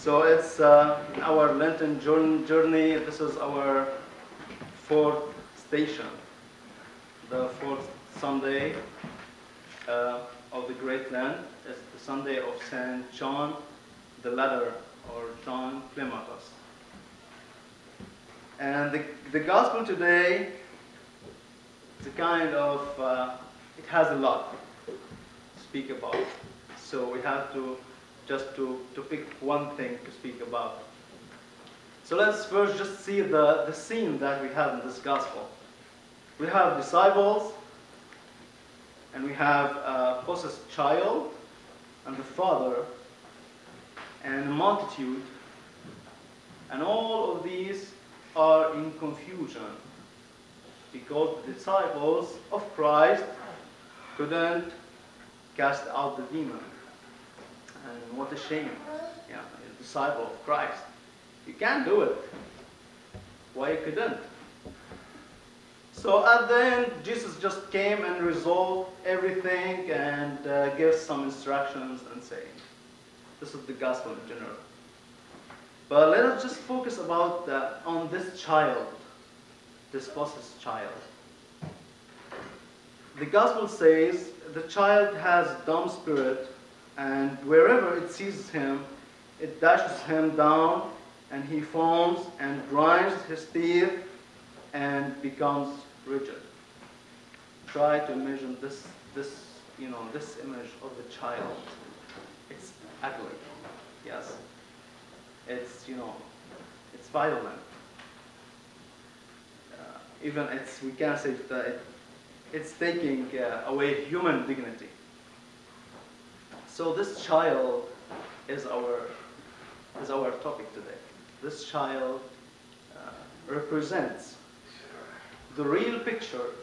So it's our Lenten journey. This is our fourth station, the fourth Sunday of the Great Lent. It's the Sunday of Saint John the Latter, or John Climacus. And the Gospel today is a kind of, it has a lot to speak about. So we have to just to pick one thing to speak about. So let's first just see the scene that we have in this Gospel. We have disciples, and we have a possessed child, and the father, and a multitude, and all of these are in confusion because the disciples of Christ couldn't cast out the demon. And what a shame, a disciple of Christ. You can't do it. Why you couldn't? So at the end, Jesus just came and resolved everything and gave some instructions and saying, this is the gospel in general. But let us just focus on this child, this possessed child. The gospel says the child has a dumb spirit, and wherever it sees him, it dashes him down, and he foams and grinds his teeth and becomes rigid. Try to imagine this image of the child. It's ugly, yes. It's violent. Even we can say that it's taking away human dignity. So this child is our topic today. This child represents the real picture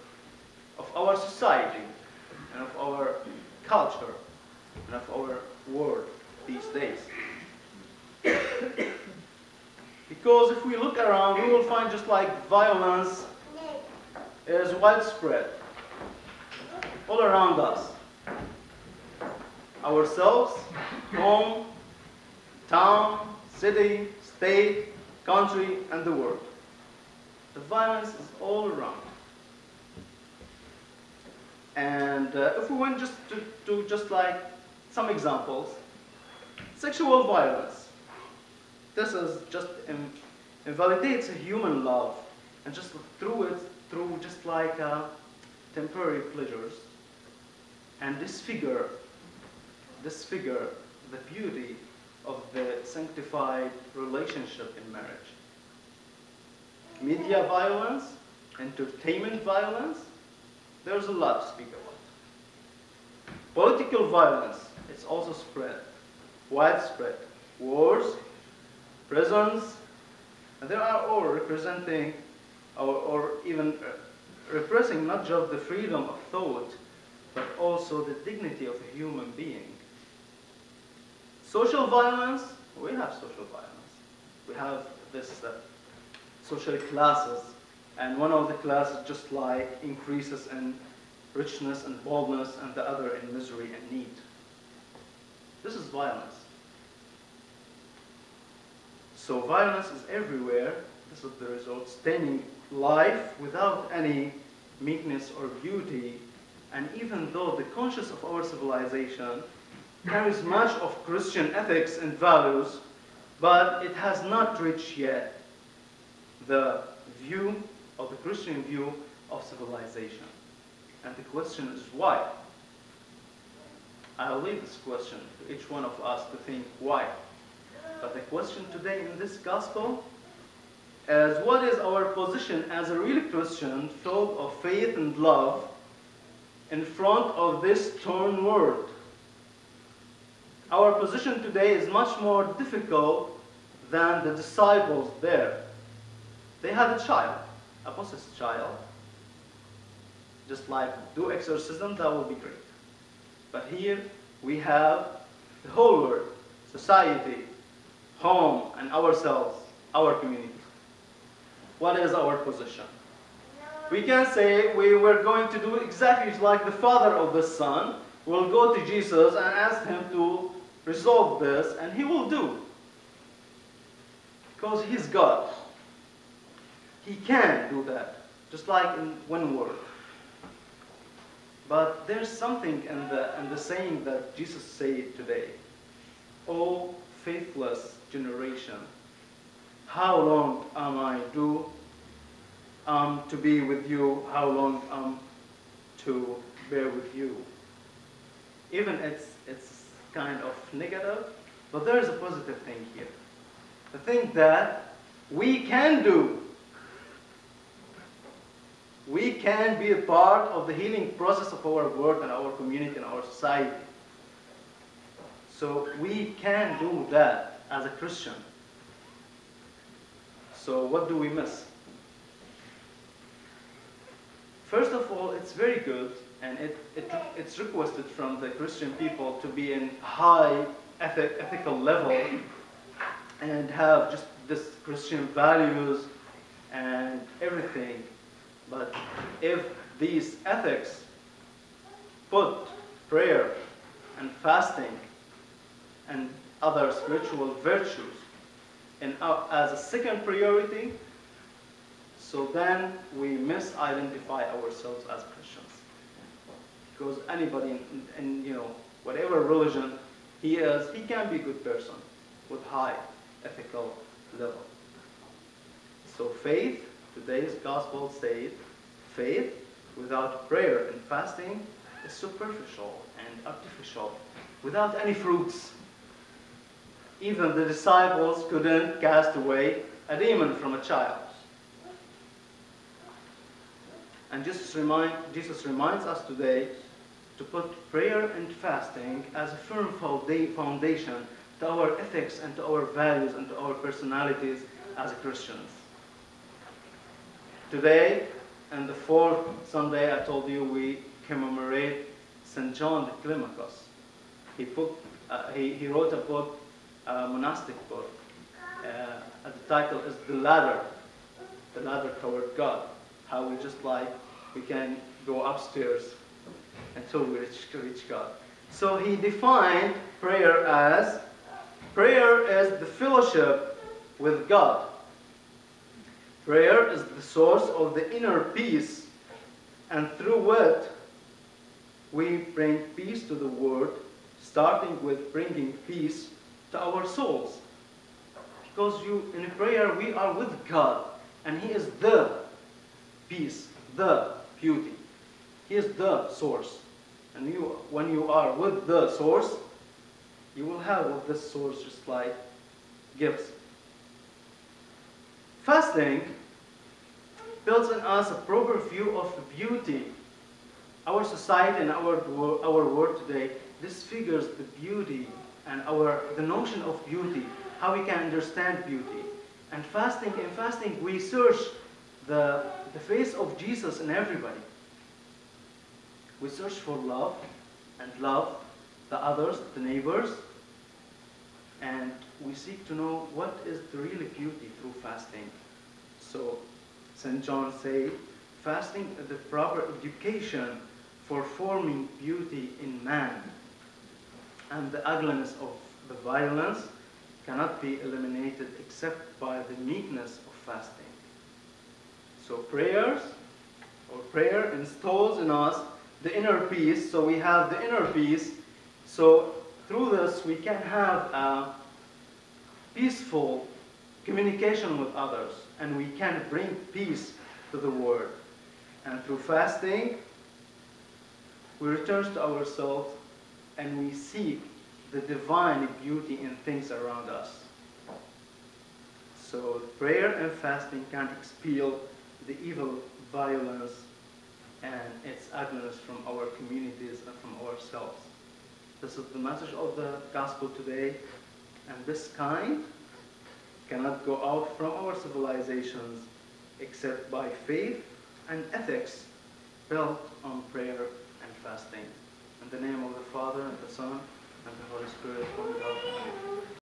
of our society and of our culture and of our world these days. Because if we look around, we will find just like violence is widespread all around us. Ourselves, home, town, city, state, country, and the world. The violence is all around. And if we went just to just like some examples, sexual violence. This is just invalidates human love, and just through just like temporary pleasures, and disfigure the beauty of the sanctified relationship in marriage. Media violence, entertainment violence, there's a lot to speak about. Political violence, it's also widespread. Wars, prisons, and they are all representing or even repressing not just the freedom of thought, but also the dignity of a human being. Social violence, we have social violence. We have this social classes, and one of the classes just like increases in richness and boldness, and the other in misery and need. This is violence. So violence is everywhere. This is the result, staining life without any meekness or beauty. And even though the conscience of our civilization carries much of Christian ethics and values, but it has not reached yet the view of the Christian view of civilization. And the question is why? I'll leave this question to each one of us to think why. But the question today in this gospel is, what is our position as a real Christian filled of faith and love in front of this torn world? Our position today is much more difficult than the disciples there. They had a child, a possessed child. Just like do exorcism, that will be great. But here we have the whole world, society, home, and ourselves, our community. What is our position? We can say we were going to do exactly like the father of the son. We'll go to Jesus and ask him to resolve this, and he will do. because He's God. He can do that, just like in one word. But there's something in the saying that Jesus said today. "O faithless generation, how long am I to be with you? How long am to bear with you?" Even it's kind of negative, but there is a positive thing here. The thing that we can do. We can be a part of the healing process of our world and our community and our society. So we can do that as a Christian. So what do we miss? First of all, it's very good, and it's requested from the Christian people to be in high ethical level and have just this Christian values and everything. But if these ethics put prayer and fasting and other spiritual virtues as a second priority, so then we misidentify ourselves as Christians. Because anybody in whatever religion he is, he can be a good person with high ethical level. So faith, today's gospel said, faith without prayer and fasting is superficial and artificial, without any fruits. Even the disciples couldn't cast away a demon from a child. And Jesus reminds us today to put prayer and fasting as a firm foundation to our ethics and to our values and to our personalities as Christians. Today, and the fourth Sunday, I told you we commemorate St. John the Climacus. He wrote a book, a monastic book. The title is The Ladder Toward God. How we can go upstairs until we reach God. So he defined prayer as, prayer is the fellowship with God. Prayer is the source of the inner peace, and through it, we bring peace to the world, starting with bringing peace to our souls. Because in prayer, we are with God, and He is the peace, the beauty. He is the source. And when you are with the source, you will have with this source just like gifts. Fasting builds in us a proper view of beauty. Our society and our world today disfigures the beauty and the notion of beauty, how we can understand beauty. And in fasting, we search the face of Jesus in everybody. We search for love and love the others, the neighbors, and we seek to know what is the real beauty through fasting. So St. John said, fasting is the proper education for forming beauty in man, and the ugliness of the violence cannot be eliminated except by the meekness of fasting. So prayer installs in us the inner peace, so we have the inner peace. So through this we can have a peaceful communication with others, and we can bring peace to the world. And through fasting, we return to ourselves and we seek the divine beauty in things around us. So prayer and fasting can expel the evil violence and its ugliness from our communities and from ourselves. This is the message of the gospel today, and this kind cannot go out from our civilizations except by faith and ethics built on prayer and fasting. In the name of the Father, and the Son, and the Holy Spirit, one God. Amen.